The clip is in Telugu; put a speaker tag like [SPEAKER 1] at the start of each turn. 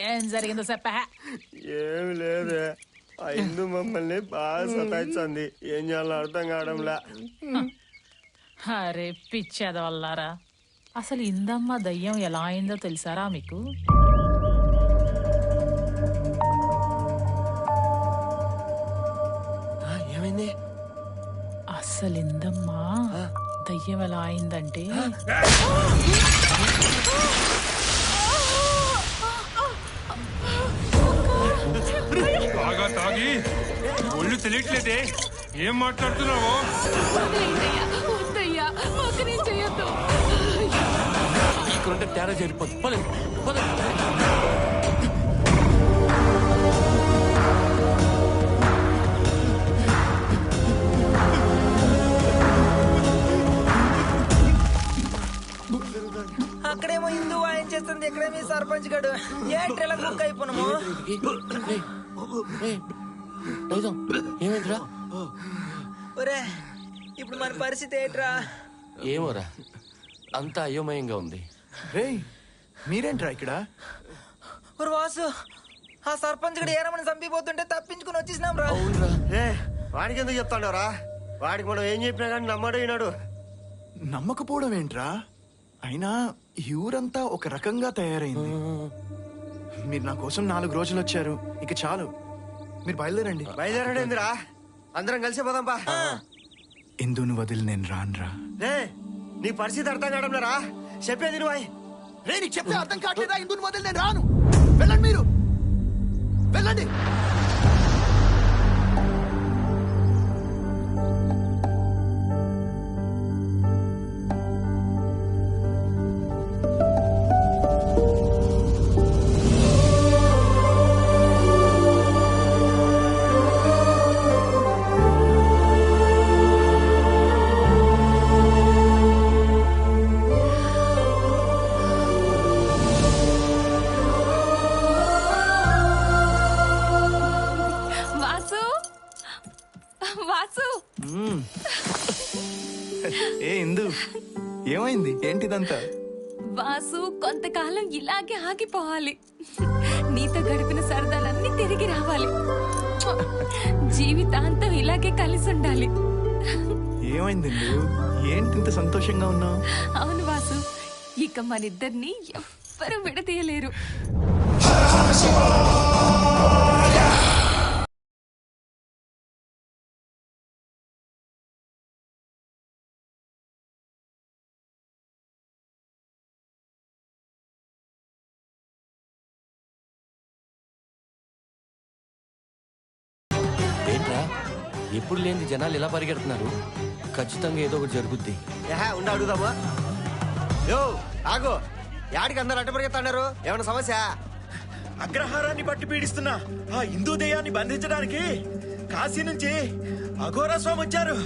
[SPEAKER 1] ఏం జరిగిందో చెప్పా.
[SPEAKER 2] ఏమి లేదే, ఆ ఇందు మమ్మల్ని బాగా సతాయిస్తుంది. ఏం చేయాలో అర్థం కావడంలా.
[SPEAKER 1] అరే పిచ్చేదవల్లారా, అసలు ఇందమ్మ దయ్యం ఎలా అయిందో తెలుసారా మీకు?
[SPEAKER 2] ఏమైంది?
[SPEAKER 1] అసలు ఇందమ్మ దయ్యం ఎలా అయిందంటే
[SPEAKER 3] బాగా తాగి ఒళ్ళు తెలియట్లేదే, ఏం మాట్లాడుతున్నావో?
[SPEAKER 4] ఇక్కడుంటే తేడా జరిపోదు.
[SPEAKER 5] అక్కడేమో హిందూ వాయిన్ చేస్తుంది, ఇక్కడేమో ఈ సర్పంచ్ గడు. ఏ ట్రైలర్ బుక్ అయిపోయినాము.
[SPEAKER 4] ఏమైందిరా?
[SPEAKER 5] ఒరే ఇప్పుడు మన పరిస్థితి ఏంట్రా?
[SPEAKER 4] ఏమోరా, అంతా అయోమయంగా ఉంది.
[SPEAKER 6] రేయ్ మీరేంట్రా ఇక్కడ?
[SPEAKER 5] ఒరు వాసు, ఆ సర్పంచ్ గడు ఏరమని చంపిపోతుంటే తప్పించుకుని వచ్చేసినాం రా.
[SPEAKER 2] రే, వాడికి ఎందుకు చెప్తాండవరా? వాడికి మనం ఏం చెప్పినా కానీ నమ్మడు వినాడు.
[SPEAKER 6] నమ్మకపోవడం ఏంట్రా? అయినా ఈ ఊరంతా ఒక రకంగా తయారైంది. మీరు నా కోసం 4 రోజులు వచ్చారు, ఇక చాలు. మీరు బయలుదేరండి.
[SPEAKER 2] బయలుదేరడేందిరా, అందరం కలిసి పోదాంపా.
[SPEAKER 6] ఎందును వదిలి నేను రానురా.
[SPEAKER 2] రే, నీ పరిస్థితి అర్థం కావడంలేరా, చెప్పేది నువ్వు.
[SPEAKER 6] రే నీకు చెప్తే అర్థం కావట్లేదా? ఎందును వదిలి నేను రాను. వెళ్ళండి, మీరు వెళ్ళండి. ఏ ఇందు, ఏమైంది? ఏంటిదంతా?
[SPEAKER 7] వాసు, కొంతకాలం ఇలాగే ఆగిపోవాలి. నీతో గడిపిన సరదాలన్నీ తిరిగి రావాలి. జీవితాంతం ఇలాగే కలిసి ఉండాలి.
[SPEAKER 6] ఏమైంది ఇందు? ఏంటి ఇంత సంతోషంగా ఉన్నావు?
[SPEAKER 7] అవును వాసు, ఇక మనిద్దరిని ఎవ్వరూ విడదీయలేరు.
[SPEAKER 4] ఏంట్రా, ఎప్పుడు లేని జనాలు ఎలా పరిగెడుతున్నారు? ఖచ్చితంగా ఏదో ఒకటి జరుగుద్ది.
[SPEAKER 2] ఉండి అడుగుదామా? యో ఆగో, యాడికి అందరు అడ్డ పరిగెత్తాడారు? ఏమన్నా సమస్య?
[SPEAKER 8] అగ్రహారాన్ని బట్టి పీడిస్తున్నా ఆ హిందూ దెయ్యాన్ని బంధించడానికి కాశీ నుంచి అఘోరా స్వామి వచ్చారు.